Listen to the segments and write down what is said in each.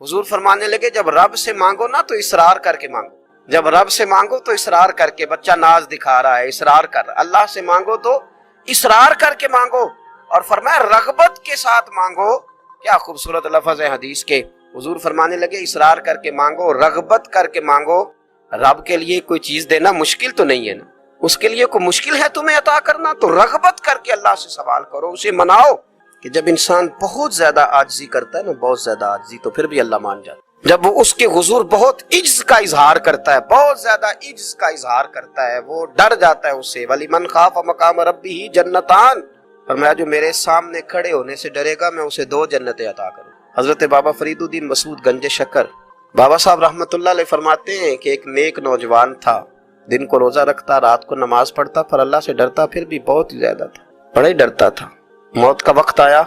حضور فرمانے لگے جب رب سے مانگو نا تو اصرار کر کے مانگو، جب رب سے مانگو تو اصرار کر کے، بچہ ناز دکھا رہا ہے اصرار کر رہا ہے، اللہ سے مانگو تو اصرار کر کے مانگو، اور فرمایا رغبت کے ساتھ مانگو۔ کیا خوبصورت لفظ ہے حدیث کے۔ حضور فرمانے لگے اصرار کر کے مانگو، رغبت کر کے مانگو۔ رب کے لیے کوئی چیز دینا مشکل تو نہیں ہے نا، اس کے لیے کوئی مشکل ہے تمہیں عطا کرنا، تو رغبت کر کے اللہ سے سوال کرو، اسے مناؤ۔ کہ جب انسان بہت زیادہ عاجزی کرتا ہے نا، بہت زیادہ عاجزی، تو پھر بھی اللہ مان جاتا ہے۔ جب وہ اس کے حضور بہت عجز کا اظہار کرتا ہے، بہت زیادہ عجز کا اظہار کرتا ہے، وہ ڈر جاتا ہے اس سے۔ وَلِمَنْ خَافَ مَقَامَ رَبِّهِ جَنَّتَانِ، فرمایا جو میرے سامنے کھڑے ہونے سے ڈرے گا میں اسے 2 جنتیں عطا کروں۔ حضرت بابا فرید الدین مسعود گنج شکر بابا صاحب رحمۃ اللہ علیہ فرماتے ہیں کہ ایک نیک نوجوان تھا، دن کو روزہ رکھتا، رات کو نماز پڑھتا، پر اللہ سے ڈرتا پھر بھی بہت ہی زیادہ تھا، بڑا ہی ڈرتا تھا۔ موت کا وقت آیا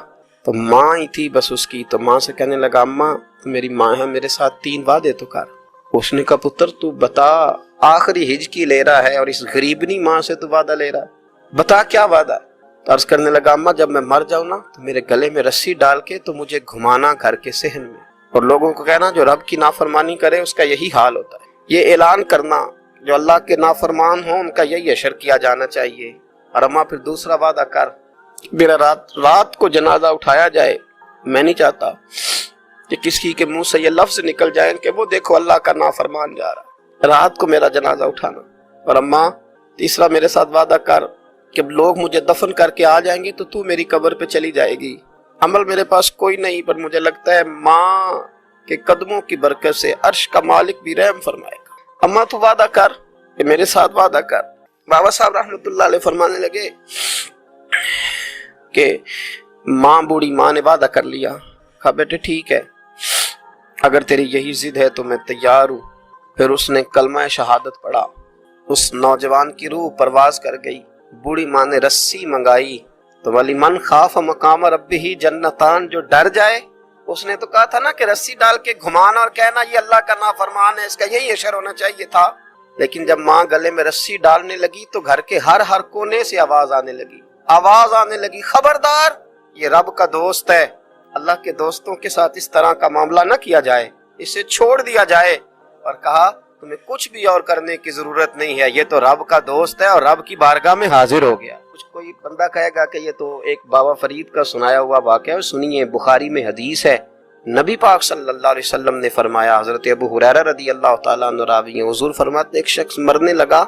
تو ماں ہی تھی بس اس کی، تو ماں سے کہنے لگا اماں تو میری ماں ہے، میرے ساتھ 3 وعدے تو کر۔ اس نے کہا پتر تو بتا، آخری ہج کی لے رہا ہے اور اس غریبنی ماں سے تو وعدہ لے رہا ہے، بتا کیا وعدہ ہے؟ تو عرض کرنے لگا اماں جب میں مر جاؤں نا تو میرے گلے میں رسی ڈال کے تو مجھے گھمانا گھر کے صحن میں، اور لوگوں کو کہنا جو رب کی نافرمانی کرے اس کا یہی حال ہوتا ہے، یہ اعلان کرنا جو اللہ کے نافرمان ہوں ان کا یہی اشر کیا جانا چاہیے۔ اور اماں پھر دوسرا وعدہ کر، میرا رات کو جنازہ اٹھایا جائے، میں نہیں چاہتا کہ کسی کے منہ سے یہ لفظ نکل جائیں کہ وہ دیکھو اللہ کا نافرمان جا رہا، رات کو میرا جنازہ اٹھانا۔ اور اماں تیسرا میرے ساتھ وعدہ کر کہ لوگ مجھے دفن کر کے آ جائیں گے تو میری قبر پہ چلی جائے گی، عمل میرے پاس کوئی نہیں، پر مجھے لگتا ہے ماں کے قدموں کی برکت سے عرش کا مالک بھی رحم فرمائے گا، اماں تو وعدہ کر کہ میرے ساتھ وعدہ کر۔ بابا صاحب رحمۃ اللہ علیہ فرمانے لگے کہ ماں بوڑھی ماں نے وعدہ کر لیا، کہا بیٹے ٹھیک ہے اگر تیری یہی ضد ہے تو میں تیار ہوں۔ پھر اس نے کلمہ شہادت پڑھا، اس نوجوان کی روح پرواز کر گئی، بوڑھی ماں نے رسی منگائی، تو وَلِمَنْ خَافَ مَقَامَ رَبِّهِ جَنَّتَانِ، جو ڈر جائے، اس نے تو کہا تھا نا کہ رسی ڈال کے گھمانا اور کہنا یہ اللہ کا نافرمان ہے، اس کا یہی اشر ہونا چاہیے تھا، لیکن جب ماں گلے میں رسی ڈالنے لگی تو گھر کے ہر کونے سے آواز آنے لگی خبردار یہ رب کا دوست ہے، اللہ کے دوستوں کے ساتھ اس طرح کا معاملہ نہ کیا جائے، اسے چھوڑ دیا جائے، اور کہا تمہیں کچھ بھی اور کرنے کی ضرورت نہیں ہے، یہ تو رب کا دوست ہے اور رب کی بارگاہ میں حاضر ہو گیا۔ کچھ کوئی بندہ کہے گا کہ یہ تو ایک بابا فرید کا سنایا ہوا واقعہ ہے، سنیے بخاری میں حدیث ہے، نبی پاک صلی اللہ علیہ وسلم نے فرمایا، حضرت ابو ہریرہ رضی اللہ تعالیٰ عنہ راوی ہیں، حضور فرماتے ایک شخص مرنے لگا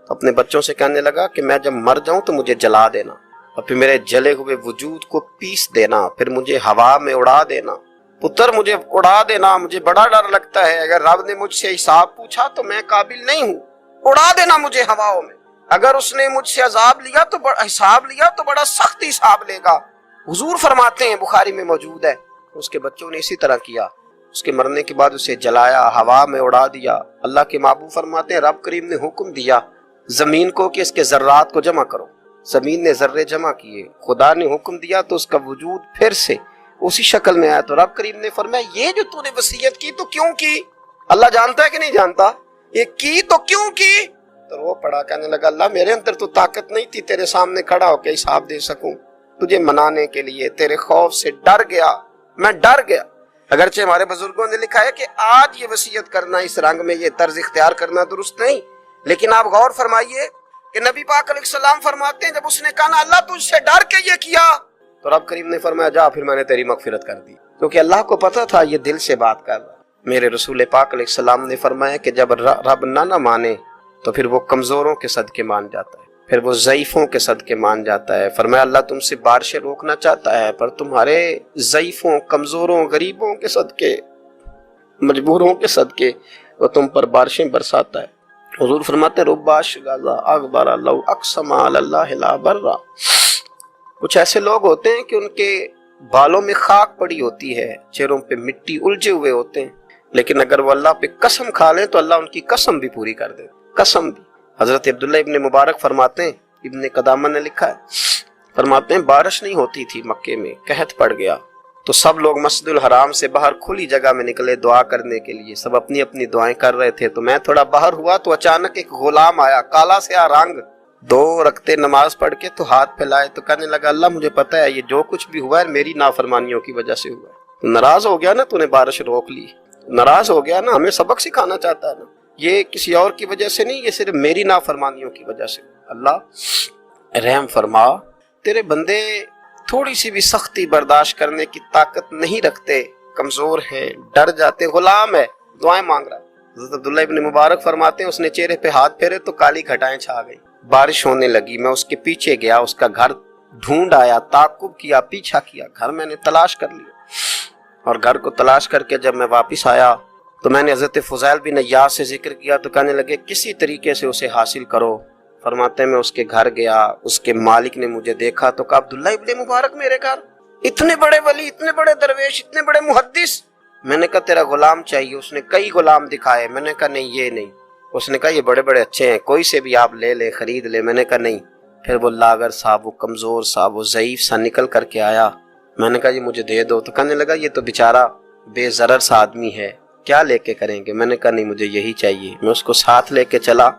تو اپنے بچوں سے کہنے لگا کہ میں جب مر جاؤں تو مجھے جلا دینا، اور پھر میرے جلے ہوئے وجود کو پیس دینا، پھر مجھے ہوا میں اڑا دینا، پتر مجھے اڑا دینا، مجھے بڑا ڈر لگتا ہے، اگر رب نے مجھ سے حساب پوچھا تو میں قابل نہیں ہوں، اڑا دینا مجھے ہواؤں میں، اگر اس نے مجھ سے عذاب لیا تو حساب لیا تو بڑا سخت حساب لے گا۔ حضور فرماتے ہیں بخاری میں موجود ہے، اس کے بچوں نے اسی طرح کیا، اس کے مرنے کے بعد اسے جلایا، ہوا میں اڑا دیا۔ اللہ کے محبوب فرماتے ہیں رب کریم نے حکم دیا زمین کو کہ اس کے ذرات کو جمع کرو، زمین نے ذرے جمع کیے، خدا نے حکم دیا تو اس کا وجود پھر سے اسی شکل میں آیا، تو رب کریم نے فرمایا یہ جو تو نے وصیت کی تو کیوں کی؟ اللہ جانتا ہے کہ نہیں جانتا؟ یہ کی تو کیوں کی؟ تو وہ پڑا کہنے لگا اللہ میرے اندر تو طاقت نہیں تھی تیرے سامنے کھڑا ہو کے حساب دے سکوں، تجھے منانے کے لیے تیرے خوف سے ڈر گیا، میں ڈر گیا۔ اگرچہ ہمارے بزرگوں نے لکھا ہے کہ آج یہ وصیت کرنا، اس رنگ میں یہ طرز اختیار کرنا درست نہیں، لیکن آپ غور فرمائیے کہ نبی پاک علیہ السلام فرماتے ہیں جب اس نے کہا نا اللہ تجھ سے ڈر کے یہ کیا، تو رب کریم نے فرمایا جا پھر میں نے تیری مغفرت کر دی، کیونکہ اللہ کو پتا تھا یہ دل سے بات کر رہا۔ میرے رسول پاک علیہ السلام نے فرمایا کہ جب رب نہ مانے تو پھر وہ کمزوروں کے صدقے مان جاتا ہے، پھر وہ ضعیفوں کے صدقے مان جاتا ہے۔ فرمایا اللہ تم سے بارشیں روکنا چاہتا ہے پر تمہارے ضعیفوں، کمزوروں، غریبوں کے صدقے، مجبوروں کے صدقے وہ تم پر بارشیں برساتا ہے۔ حضور فرماتے رب اشغاظ اغبر لو اقسم علی اللہ لا برا، کچھ ایسے لوگ ہوتے ہیں کہ ان کے بالوں میں خاک پڑی ہوتی ہے، چہروں پہ مٹی الجھے ہوئے ہوتے ہیں، لیکن اگر وہ اللہ پہ قسم کھا لیں تو اللہ ان کی قسم بھی پوری کر دے، قسم بھی۔ حضرت عبداللہ ابن مبارک فرماتے ہیں، ابن قدامہ نے لکھا ہے، فرماتے ہیں بارش نہیں ہوتی تھی مکے میں، قحط پڑ گیا تو سب لوگ مسجد الحرام سے باہر کھلی جگہ میں نکلے دعا کرنے کے لیے، سب اپنی اپنی دعائیں کر رہے تھے، تو میں تھوڑا باہر ہوا تو اچانک ایک غلام آیا، کالا سیاہ رنگ، 2 رکعتیں نماز پڑھ کے تو ہاتھ پھیلائے تو کہنے لگا اللہ مجھے پتا ہے یہ جو کچھ بھی ہوا ہے میری نافرمانیوں کی وجہ سے ہوا ہے، تو ناراض ہو گیا نا, تو نے بارش روک لی, ناراض ہو گیا نا, ہمیں سبق سکھانا چاہتا ہے نا. یہ کسی اور کی وجہ سے نہیں, یہ صرف میری نافرمانیوں کی وجہ سے. اللہ رحم فرما, تیرے بندے تھوڑی سی بھی سختی برداشت کرنے کی طاقت نہیں رکھتے, کمزور ہیں, ڈر جاتے, غلام ہے, دعائیں مانگ رہا ہے. حضرت عبداللہ ابن مبارک فرماتے ہیں اس نے چہرے پہ ہاتھ پھیرے تو کالی گھٹائیں چھا گئی. بارش ہونے لگی, میں اس کے پیچھے گیا, اس کا گھر ڈھونڈ آیا, تعقب کیا, پیچھا کیا, گھر میں نے تلاش کر لیا. اور گھر کو تلاش کر کے جب میں واپس آیا تو میں نے حضرت فضیل بن عیاض سے ذکر کیا تو کہنے لگے کسی طریقے سے اسے حاصل کرو. فرماتے ہیں میں اس کے گھر گیا, اس کے مالک نے مجھے دیکھا تو کہا عبداللہ ابن مبارک میرے گھر, اتنے بڑے ولی, اتنے بڑے درویش, اتنے بڑے محدث. میں نے کہا تیرا غلام چاہیے. اس نے کئی غلام دکھائے. میں نے کہا نہیں یہ نہیں. اس نے کہا یہ بڑے بڑے اچھے ہیں, کوئی سے بھی آپ لے لے, خرید لے. میں نے کہا نہیں. پھر وہ لاغر صاحب, وہ کمزور صاحب, وہ ضعیف سا نکل کر کے آیا. میں نے کہا یہ مجھے دے دو. تو کہنے لگا یہ تو بیچارہ بے ضرر سا آدمی ہے, کیا لے کے کریں گے. میں نے کہا نہیں مجھے یہی چاہیے. میں اس کو ساتھ لے کے چلا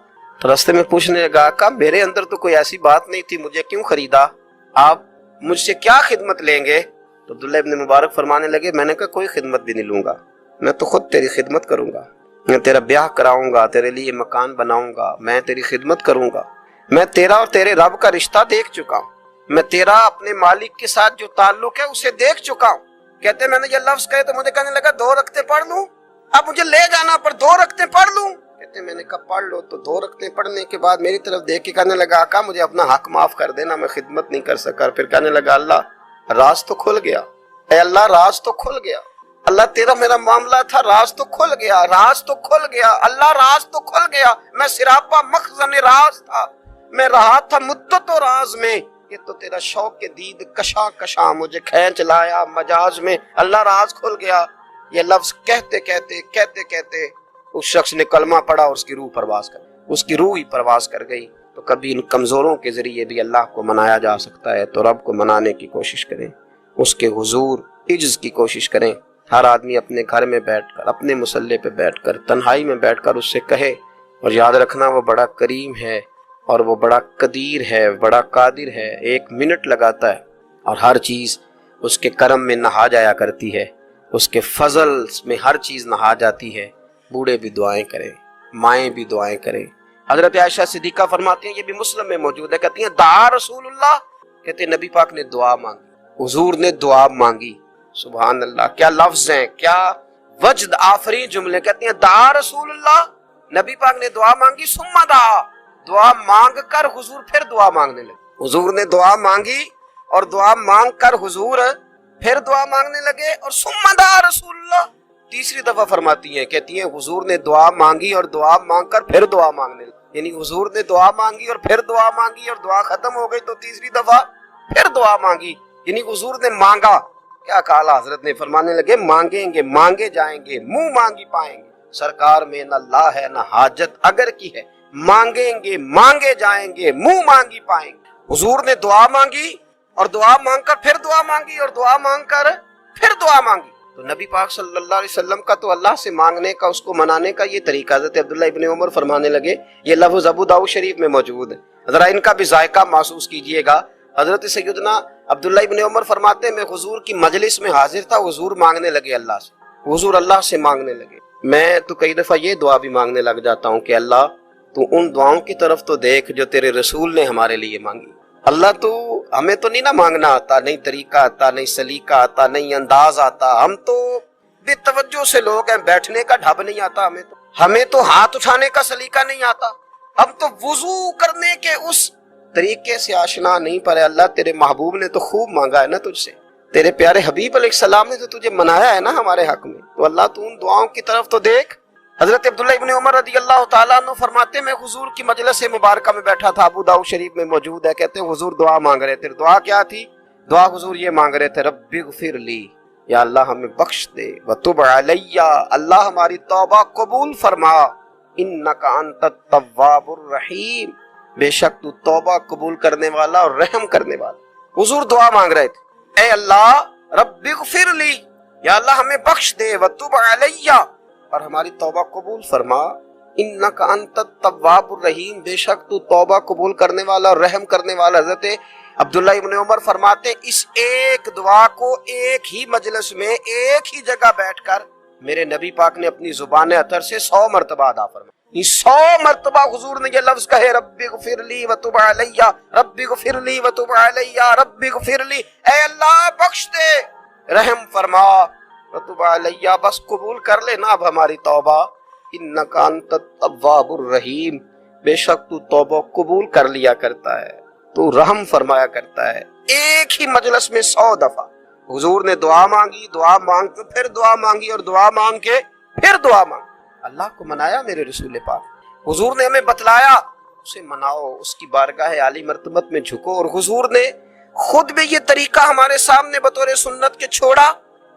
تو راستے میں پوچھنے لگا کہ میرے اندر تو کوئی ایسی بات نہیں تھی, مجھے کیوں خریدا, آپ مجھ سے کیا خدمت لیں گے. تو عبداللہ ابن مبارک فرمانے لگے میں نے کہا کوئی خدمت بھی نہیں لوں گا, میں تو خود تیری خدمت کروں گا, میں تیرا بیاہ کراؤں گا, تیرے لیے مکان بناؤں گا, میں تیری خدمت کروں گا. میں تیرا اور تیرے رب کا رشتہ دیکھ چکا ہوں, میں تیرا اپنے مالک کے ساتھ جو تعلق ہے اسے دیکھ چکا ہوں. کہتے میں نے یہ لفظ کہے تو مجھے کہنے لگا 2 رکعتیں پڑھ لوں, اب مجھے لے جانا پر 2 رکعتیں پڑھ لوں. کہتے میں نے کہا پڑھ لو. تو 2 رکعتیں پڑھنے کے بعد میری طرف دیکھ کے کہنے لگا آقا مجھے اپنا حق معاف کر دینا, میں خدمت نہیں کر سکا. پھر کہنے لگا اللہ راز تو کھل گیا, اے اللہ راز تو کھل گیا, اللہ تیرا میرا معاملہ تھا, راز تو کھل گیا, راز تو کھل گیا, اللہ راز تو کھل گیا. میں سراپا مخزن راز تھا, میں رہا تھا مدت و راز میں, یہ تو تیرا شوق کے دید کشاں کشاں مجھے کھینچ لایا مجاز میں, اللہ راز کھل گیا. یہ لفظ کہتے کہتے اس شخص نے کلمہ پڑھا اور اس کی روح پرواز کر, اس کی روح ہی پرواز کر گئی. تو کبھی ان کمزوروں کے ذریعے بھی اللہ کو منایا جا سکتا ہے, تو رب کو منانے کی کوشش کریں, اس کے حضور عجز کی کوشش کریں. ہر آدمی اپنے گھر میں بیٹھ کر, اپنے مصلے پہ بیٹھ کر, تنہائی میں بیٹھ کر اس سے کہے, اور یاد رکھنا وہ بڑا کریم ہے اور وہ بڑا قدیر ہے, بڑا قادر ہے. 1 منٹ لگاتا ہے اور ہر چیز اس کے کرم میں نہا جایا کرتی ہے, اس کے فضل میں ہر چیز نہا جاتی ہے. بوڑھے بھی دعائیں کریں, مائیں بھی دعائیں کریں. حضرت عائشہ صدیقہ فرماتی ہیں, یہ بھی مسلم میں موجود ہے, کہتی ہیں دعا رسول اللہ, کہتے ہیں نبی پاک نے دعا مانگی, حضور نے دعا مانگی. سبحان اللہ, کیا لفظ ہیں, کیا وجد آفری جملے. کہتی ہیں دعا رسول اللہ, نبی پاک نے دعا مانگی, ثم دعا, دعا مانگ کر حضور پھر دعا مانگنے لگے. حضور نے دعا مانگی اور دعا مانگ کر حضور پھر دعا مانگنے لگے, اور ثم دعا رسول اللہ 3 دفعہ فرماتی ہیں. کہتی ہیں حضور نے دعا مانگی اور دعا مانگ کر پھر دعا مانگنے لگے, یعنی حضور نے دعا مانگی اور پھر دعا مانگی, اور دعا ختم ہو گئی تو 3 دفعہ پھر دعا مانگی, یعنی حضور نے مانگا. کیا کہا حضرت نے, فرمانے لگے مانگیں گے مانگے جائیں گے, منہ مانگی پائیں گے. سرکار میں نہ لا ہے نہ حاجت اگر کی ہے, مانگیں گے مانگے جائیں گے, منہ مانگی پائیں گے. حضور نے دعا مانگی اور دعا مانگ کر پھر دعا مانگی, اور دعا مانگ کر پھر دعا مانگی. تو نبی پاک صلی اللہ علیہ وسلم کا تو اللہ سے مانگنے کا, اس کو منانے کا یہ طریقہ. حضرت عبداللہ ابن عمر فرمانے لگے, یہ لفظ ابو داؤد شریف میں موجود ہے, ذرا ان کا بھی ذائقہ محسوس کیجئے گا. حضرت سیدنا عبداللہ ابن عمر فرماتے ہیں میں حضور کی مجلس میں حاضر تھا, حضور مانگنے لگے اللہ سے, حضور اللہ سے مانگنے لگے. میں تو کئی دفعہ یہ دعا بھی مانگنے لگ جاتا ہوں کہ اللہ تو ان دعاؤں کی طرف تو دیکھ جو تیرے رسول نے ہمارے لیے مانگی. اللہ تو ہمیں تو نہیں نہ مانگنا آتا, نہیں طریقہ آتا, نہیں سلیقہ آتا, نہیں انداز آتا, ہم تو بے توجہ سے لوگ ہیں, بیٹھنے کا ڈھب نہیں آتا ہمیں تو ہاتھ اٹھانے کا سلیقہ نہیں آتا, ہم تو وضو کرنے کے اس طریقے سے آشنا نہیں. پر اللہ تیرے محبوب نے تو خوب مانگا ہے نا تجھ سے, تیرے پیارے حبیب علیہ السلام نے تو تجھے منایا ہے نا ہمارے حق میں, تو اللہ تو ان دعاؤں کی طرف تو دیکھ. حضرت عبداللہ ابن عمر رضی اللہ تعالیٰ عنہ فرماتے میں حضور کی مجلس مبارکہ میں بیٹھا تھا, ابو داؤد شریف میں موجود ہے. کہتے ہیں حضور دعا مانگ رہے تھے. دعا کیا تھی؟ دعا حضور یہ مانگ رہے تھے, رب اغفر لی, یا اللہ ہمیں بخش دے, وتب علی, اللہ ہماری توبہ قبول فرما, انک انت التواب الرحیم, بے شک تو توبہ قبول کرنے والا اور رحم کرنے والا. حضور دعا مانگ رہے تھے, اے اللہ رب اغفر لی, یا اللہ ہمیں بخش دے, وتب علی, اور ہماری توبہ قبول فرما, انک انت التواب الرحیم, بے شک تو توبہ قبول کرنے والا اور رحم کرنے والا. حضرت عبداللہ ابن عمر فرماتے اس ایک دعا کو ایک ہی مجلس میں ایک ہی جگہ بیٹھ کر میرے نبی پاک نے اپنی زبان اطہر سے 100 مرتبہ ادا فرمایا۔ 100 مرتبہ حضور نے یہ لفظ کہے رب اغفر لی وتب علی، رب اغفر لی وتب علی، رب اغفر لی، اے اللہ بخش دے، رحم فرما، وتب علی، بس قبول کر لے نا اب ہماری توبہ، انک انت التواب الرحیم، بے شک تو توبہ قبول کر لیا کرتا ہے، تو رحم فرمایا کرتا ہے۔ ایک ہی مجلس میں 100 دفعہ حضور نے دعا مانگی، دعا مانگ کے پھر دعا مانگی، اور دعا مانگ کے پھر دعا مانگی۔ اللہ کو منایا میرے رسول پاک، حضور نے ہمیں بتلایا اسے مناؤ، اس کی بارگاہ عالی مرتبت میں جھکو، اور حضور نے خود بھی یہ طریقہ ہمارے سامنے بطور سنت کے چھوڑا،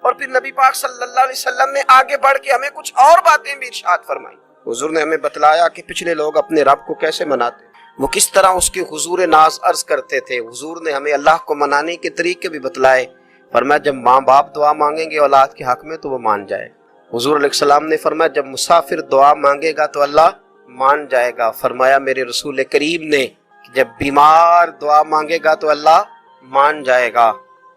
اور پھر نبی پاک صلی اللہ علیہ وسلم نے آگے بڑھ کے ہمیں کچھ اور باتیں بھی ارشاد فرمائی۔ حضور نے ہمیں بتلایا کہ پچھلے لوگ اپنے رب کو کیسے مناتے، وہ کس طرح اس کے حضور ناز عرض کرتے تھے۔ حضور نے ہمیں اللہ کو منانے کے طریقے بھی بتلائے، فرمایا جب ماں باپ دعا مانگیں گے اولاد کے حق میں تو وہ مان جائے۔ حضور علیہ السلام نے فرمایا جب مسافر دعا مانگے گا تو اللہ مان جائے گا۔ فرمایا میرے رسول کریم نے کہ جب بیمار دعا مانگے گا تو اللہ مان جائے گا۔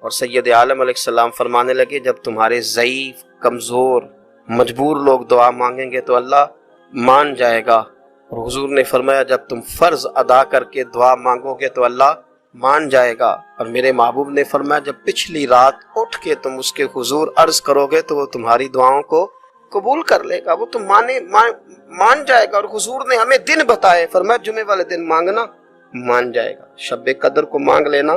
اور سید عالم علیہ السلام فرمانے لگے جب تمہارے ضعیف، کمزور، مجبور لوگ دعا مانگیں گے تو اللہ مان جائے گا۔ اور حضور نے فرمایا جب تم فرض ادا کر کے دعا مانگو گے تو اللہ مان جائے گا۔ اور میرے محبوب نے فرمایا جب پچھلی رات اٹھ کے تم اس کے حضور عرض کرو گے تو وہ تمہاری دعاؤں کو قبول کر لے گا، وہ تم مان جائے گا۔ اور حضور نے ہمیں دن بتائے، فرمایا جمعے والے دن مانگنا مان جائے گا، شب قدر کو مانگ لینا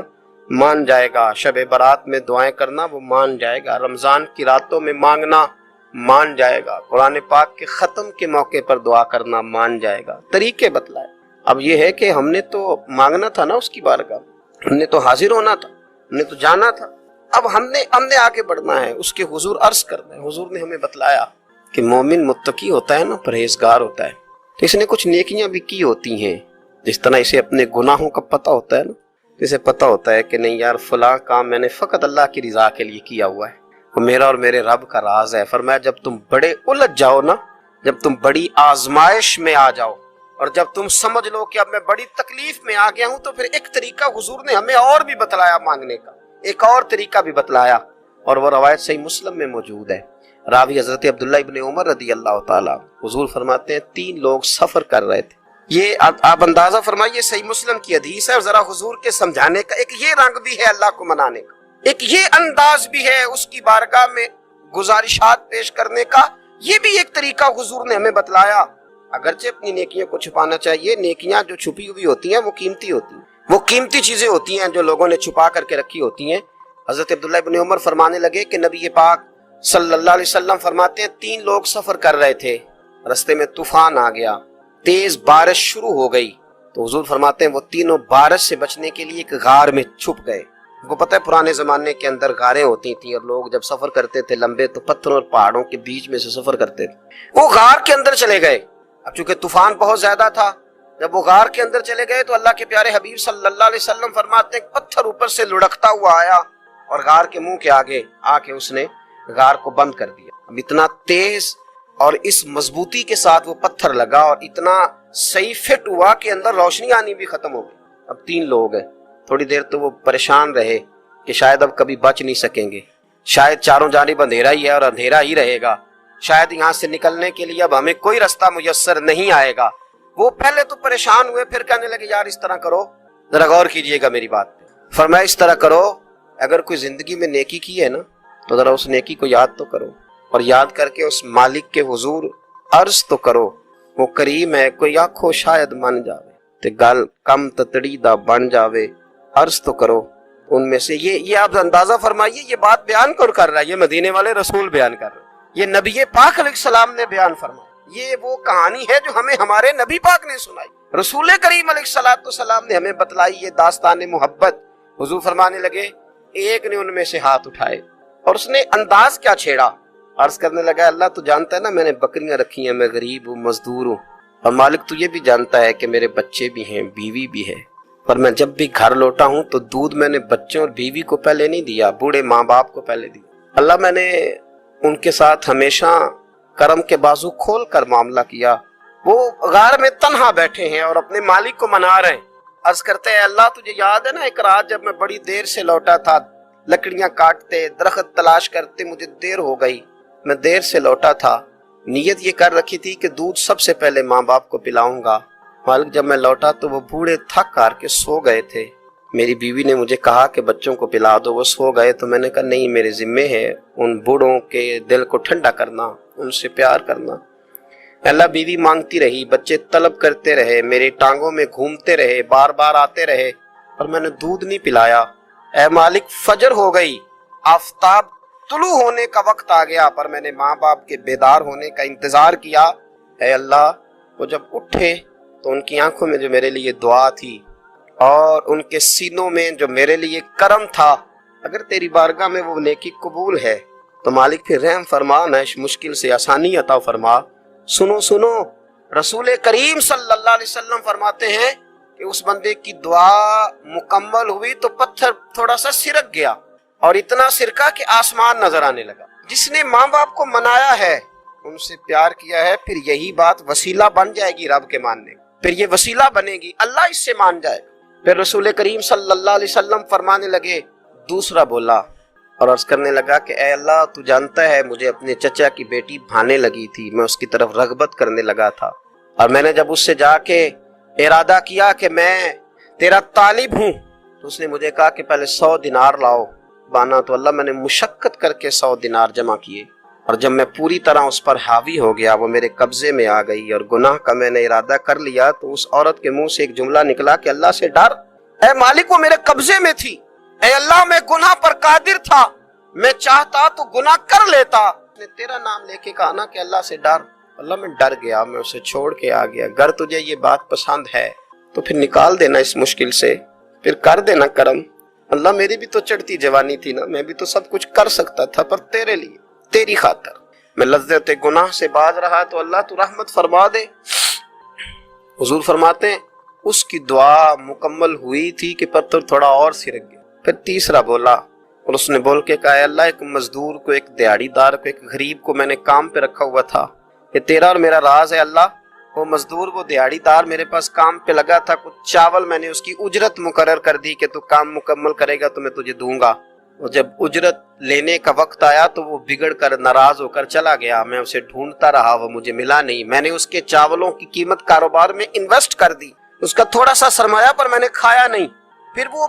مان جائے گا، شب برات میں دعائیں کرنا وہ مان جائے گا، رمضان کی راتوں میں مانگنا مان جائے گا، قرآن پاک کے ختم کے موقع پر دعا کرنا مان جائے گا۔ طریقے بتلائے۔ اب یہ ہے کہ ہم نے تو مانگنا تھا نا اس کی بارگاہ، ہم نے تو حاضر ہونا تھا، ہم نے تو جانا تھا، اب ہم نے آگے بڑھنا ہے، اس کے حضور عرض کرنا ہے۔ حضور نے ہمیں بتلایا کہ مومن متقی ہوتا ہے نا، پرہیزگار ہوتا ہے، تو اس نے کچھ نیکیاں بھی کی ہوتی ہیں، جس طرح اسے اپنے گناہوں کا پتہ ہوتا ہے نا، اسے پتہ ہوتا ہے کہ نہیں یار فلاں کام میں نے فقط اللہ کی رضا کے لیے کیا ہوا ہے، وہ میرا اور میرے رب کا راز ہے۔ فرمایا جب تم بڑے الجھ جاؤ نا، جب تم بڑی آزمائش میں آ جاؤ، اور جب تم سمجھ لو کہ اب میں بڑی تکلیف میں آ گیا ہوں، تو پھر ایک طریقہ حضور نے ہمیں اور بھی بتلایا مانگنے کا، ایک اور طریقہ بھی بتلایا، اور وہ روایت صحیح مسلم میں موجود ہے۔ راوی حضرت عبداللہ ابن عمر رضی اللہ تعالیٰ، حضور فرماتے ہیں 3 لوگ سفر کر رہے تھے، یہ آپ اندازہ فرمائیے صحیح مسلم کی حدیث ہے، اور ذرا حضور کے سمجھانے کا ایک یہ رنگ بھی ہے اللہ کو منانے کا، ایک یہ انداز بھی ہے اس کی بارگاہ میں گزارشات پیش کرنے کا، یہ بھی ایک طریقہ حضور نے ہمیں بتلایا۔ اگرچہ اپنی نیکیوں کو چھپانا چاہیے، نیکیاں جو چھپی ہوئی ہوتی ہیں وہ قیمتی ہوتی ہیں، وہ قیمتی چیزیں ہوتی ہیں جو لوگوں نے چھپا کر کے رکھی ہوتی ہیں۔ حضرت عبداللہ ابن عمر فرمانے لگے کہ نبی پاک صلی اللہ علیہ وسلم فرماتے ہیں 3 لوگ سفر کر رہے تھے، رستے میں طوفان آ گیا، تیز بارش شروع ہو گئی، تو حضور فرماتے ہیں وہ تینوں بارش سے بچنے کے لیے ایک غار میں چھپ گئے۔ کو پتہ ہے پرانے زمانے کے اندر غاریں ہوتی تھیں، اور لوگ جب سفر کرتے تھے لمبے تو پتھروں اور پہاڑوں کے بیچ میں سے سفر کرتے تھے، وہ غار کے اندر چلے گئے۔ اب چونکہ طوفان بہت زیادہ تھا، جب وہ غار کے اندر چلے گئے تو اللہ کے پیارے حبیب صلی اللہ علیہ وسلم فرماتے ہیں پتھر اوپر سے لڑکتا ہوا آیا اور غار کے منہ کے آگے آ کے اس نے غار کو بند کر دیا۔ اب اتنا تیز اور اس مضبوطی کے ساتھ وہ پتھر لگا، اور اتنا صحیح فٹ ہوا کہ اندر روشنی آنی بھی ختم ہو گئی۔ اب 3 لوگ ہیں، تھوڑی دیر تو وہ پریشان رہے کہ شاید اب کبھی بچ نہیں سکیں گے، شاید چاروں جانب اندھیرا ہی ہے اور اندھیرا ہی رہے گا، شاید یہاں سے نکلنے کے لیے اب ہمیں کوئی رستہ میسر نہیں آئے گا۔ وہ پہلے تو پریشان ہوئے، پھر کہنے لگے یار اس طرح کرو، ذرا غور کیجئے گا میری بات پہ۔ فرمایا اس طرح کرو، اگر کوئی زندگی میں نیکی کی ہے نا تو ذرا اس نیکی کو یاد تو کرو، اور یاد کر کے اس مالک کے حضور عرض تو کرو، وہ کریم ہے، کوئی آنکھو شاید من جاوے تے گل کم تتڑی دا بن جاوے، عرض تو کرو۔ ان میں سے یہ آپ اندازہ فرمائیے، یہ بات بیان کر رہا ہے، یہ مدینے والے رسول بیان کر رہے ہیں، یہ نبی پاک علیہ السلام نے بیان فرمایا، یہ وہ کہانی ہے جو ہمیں ہمارے نبی پاک نے سنائی، رسول کریم علیہ السلام نے ہمیں بتلائی، یہ داستان محبت۔ حضور فرمانے لگے ایک نے ان میں سے ہاتھ اٹھائے اور اس نے انداز کیا چھیڑا، عرض کرنے لگا اللہ تو جانتا ہے نا میں نے بکریاں رکھی ہیں، میں غریب ہوں، مزدور ہوں، اور مالک تو یہ بھی جانتا ہے کہ میرے بچے بھی ہیں، بیوی بھی ہے، پر میں جب بھی گھر لوٹا ہوں تو دودھ میں نے بچوں اور بیوی کو پہلے نہیں دیا، بوڑھے ماں باپ کو پہلے دیا۔ اللہ میں نے ان کے ساتھ ہمیشہ کرم کے بازو کھول کر معاملہ کیا۔ وہ غار میں تنہا بیٹھے ہیں اور اپنے مالک کو منا رہے ہیں، عرض کرتے ہیں اللہ تجھے یاد ہے نا ایک رات جب میں بڑی دیر سے لوٹا تھا، لکڑیاں کاٹتے درخت تلاش کرتے مجھے دیر ہو گئی، میں دیر سے لوٹا تھا، نیت یہ کر رکھی تھی کہ دودھ سب سے پہلے ماں باپ کو پلاؤں گا، مالک جب میں لوٹا تو وہ بوڑھے تھک کار کے سو گئے تھے، میری بیوی نے مجھے کہا کہ بچوں کو پلا دو، وہ سو گئے، تو میں نے کہا نہیں میرے ذمے ہے ان بوڑھوں کے دل کو ٹھنڈا کرنا، ان سے پیار کرنا۔ اللہ بیوی مانگتی رہی، بچے طلب کرتے رہے، میری ٹانگوں میں گھومتے رہے، بار بار آتے رہے، اور میں نے دودھ نہیں پلایا۔ اے مالک فجر ہو گئی، آفتاب طلوع ہونے کا وقت آ گیا، پر میں نے ماں باپ کے بیدار ہونے کا انتظار کیا۔ اے اللہ وہ جب اٹھے تو ان کی آنکھوں میں جو میرے لیے دعا تھی اور ان کے سینوں میں جو میرے لیے کرم تھا، اگر تیری بارگاہ میں وہ نیکی قبول ہے تو مالک پھر رحم فرما، نہ اس مشکل سے آسانی عطا فرما۔ سنو سنو، رسول کریم صلی اللہ علیہ وسلم فرماتے ہیں کہ اس بندے کی دعا مکمل ہوئی تو پتھر تھوڑا سا سرک گیا، اور اتنا سرکا کہ آسمان نظر آنے لگا۔ جس نے ماں باپ کو منایا ہے، ان سے پیار کیا ہے، پھر یہی بات وسیلہ بن جائے گی رب کے ماننے، پھر یہ وسیلہ بنے گی، اللہ اس سے مان جائے۔ پھر رسول کریم صلی اللہ علیہ وسلم فرمانے لگے، دوسرا بولا اور عرض کرنے لگا کہ اے اللہ تو جانتا ہے مجھے اپنے چچا کی بیٹی بھانے لگی تھی، میں اس کی طرف رغبت کرنے لگا تھا، اور میں نے جب اس سے جا کے ارادہ کیا کہ میں تیرا طالب ہوں تو اس نے مجھے کہا کہ پہلے 100 دینار لاؤ بانا، تو اللہ میں نے مشقت کر کے 100 دینار جمع کیے، اور جب میں پوری طرح اس پر حاوی ہو گیا، وہ میرے قبضے میں آ گئی اور گناہ کا میں نے ارادہ کر لیا، تو اس عورت کے منہ سے ایک جملہ نکلا کہ اللہ سے ڈر، اے مالک وہ میرے قبضے میں تھی، اے اللہ میں گناہ پر قادر تھا، میں چاہتا تو گناہ کر لیتا، نے تیرا نام لے کے کہا نا کہ اللہ سے ڈر، اللہ میں ڈر گیا، میں اسے چھوڑ کے آ گیا۔ اگر تجھے یہ بات پسند ہے تو پھر نکال دینا اس مشکل سے، پھر کر دینا کرم۔ اللہ میری بھی تو چڑھتی جوانی تھی نا، میں بھی تو سب کچھ کر سکتا تھا، پر تیرے لیے تیری خاطر میں لذت گناہ سے باز رہا، تو اللہ تو رحمت فرما دے۔ حضور فرماتے ہیں اس کی دعا مکمل ہوئی تھی کہ پتھر تھوڑا اور سرک گیا۔ پھر تیسرا بولا، اور اس نے بول کے کہا اے اللہ ایک مزدور کو، ایک دیہڑی دار کو، ایک غریب کو میں نے کام پہ رکھا ہوا تھا، یہ تیرا اور میرا راز ہے اللہ، وہ مزدور وہ دیہڑی دار میرے پاس کام پہ لگا تھا، کچھ چاول میں نے اس کی اجرت مقرر کر دی کہ تو کام مکمل کرے گا تو میں تجھے دوں گا، اور جب اجرت لینے کا وقت آیا تو وہ بگڑ کر ناراض ہو کر چلا گیا، میں اسے ڈھونڈتا رہا، وہ مجھے ملا نہیں، میں نے اس کے چاولوں کی قیمت کاروبار میں انویسٹ کر دی، اس کا تھوڑا سا سرمایہ پر میں نے کھایا نہیں، پھر وہ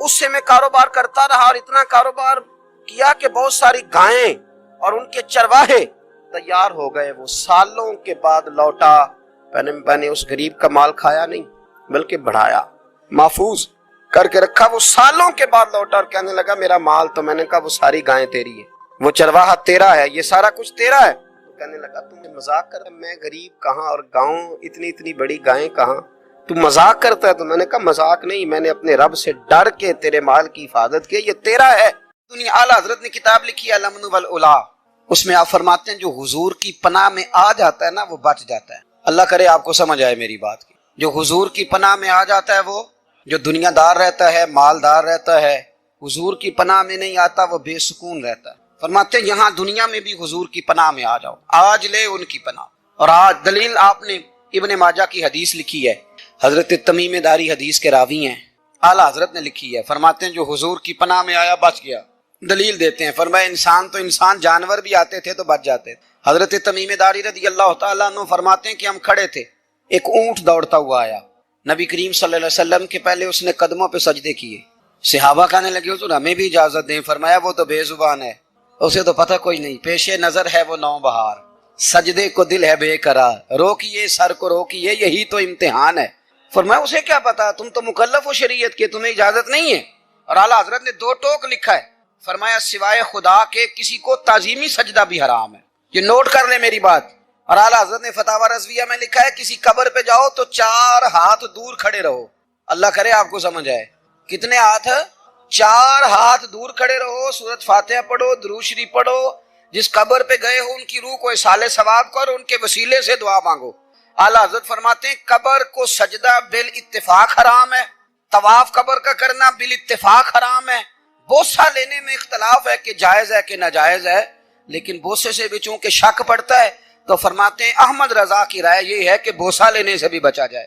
اس سے میں کاروبار کرتا رہا، اور اتنا کاروبار کیا کہ بہت ساری گائیں اور ان کے چرواہے تیار ہو گئے، وہ سالوں کے بعد لوٹا، میں نے اس غریب کا مال کھایا نہیں بلکہ بڑھایا، محفوظ کر کے رکھا، وہ سالوں کے بعد لوٹا اور کہنے لگا میرا مال، تو میں نے کہا وہ ساری گائیں تیری ہے، وہ چرواہا تیرا ہے، یہ سارا کچھ تیرا ہے، کہنے لگا تم مذاق کر، میں غریب کہاں اور گاؤں اتنی بڑی گائیں کہاں، تو مذاق کرتا ہے؟ تو میں نے کہا مذاق نہیں، میں نے اپنے رب سے ڈر کے تیرے مال کی حفاظت کی، یہ تیرا ہے۔ دنیا اعلیٰ حضرت نے کتاب لکھی ہے الامن والعلا، اس میں آپ فرماتے ہیں جو حضور کی پناہ میں آ جاتا ہے نا وہ بچ جاتا ہے۔ اللہ کرے آپ کو سمجھ آئے میری بات کی، جو حضور کی پناہ میں آ جاتا ہے، وہ جو دنیا دار رہتا ہے، مالدار رہتا ہے، حضور کی پناہ میں نہیں آتا وہ بے سکون رہتا ہے۔ فرماتے ہیں یہاں دنیا میں بھی حضور کی پناہ میں آ جاؤ، آج لے ان کی پناہ۔ اور آج دلیل آپ نے ابن ماجہ کی حدیث لکھی ہے، حضرت تمیم داری حدیث کے راوی ہیں، اعلیٰ حضرت نے لکھی ہے، فرماتے ہیں جو حضور کی پناہ میں آیا بچ گیا۔ دلیل دیتے ہیں، فرمایا انسان تو انسان، جانور بھی آتے تھے تو بچ جاتے تھے۔ حضرت تمیم داری رضی اللہ تعالیٰ عنہ فرماتے ہیں کہ ہم کھڑے تھے، ایک اونٹ دوڑتا ہوا آیا، نبی کریم صلی اللہ علیہ وسلم کے پہلے اس نے قدموں پہ سجدے کیے، صحابہ کہنے لگے حضور ہمیں بھی اجازت دیں، فرمایا وہ تو بے زبان ہے، اسے تو پتہ کوئی نہیں، پیش نظر ہے وہ نو بہار، سجدے کو دل ہے بے قرار، روکیے سر کو روکیے یہی تو امتحان ہے۔ فرمایا اسے کیا پتا، تم تو مکلف ہو شریعت کے، تمہیں اجازت نہیں ہے۔ اور اعلیٰ حضرت نے 2 ٹوک لکھا ہے، فرمایا سوائے خدا کے کسی کو تعظیمی سجدہ بھی حرام ہے، یہ نوٹ کر لیں میری بات۔ اور اعلیٰ حضرت نے فتاوی رضویہ میں لکھا ہے کسی قبر پہ جاؤ تو 4 ہاتھ دور کھڑے رہو، اللہ کرے آپ کو سمجھ آئے، کتنے ہاتھ؟ 4 ہاتھ دور کھڑے رہو، سورۃ فاتحہ پڑھو، درود شریف پڑھو، جس قبر پہ گئے ہو ان کی روح کو اصال ثواب کرو، ان کے وسیلے سے دعا مانگو۔ اعلیٰ حضرت فرماتے ہیں قبر کو سجدہ بالاتفاق حرام ہے، طواف قبر کا کرنا بالاتفاق حرام ہے، بوسہ لینے میں اختلاف ہے کہ جائز ہے کہ ناجائز ہے، لیکن بوسے سے بھی چونکہ شک پڑتا ہے تو فرماتے ہیں احمد رضا کی رائے یہ ہے کہ بوسہ لینے سے بھی بچا جائے۔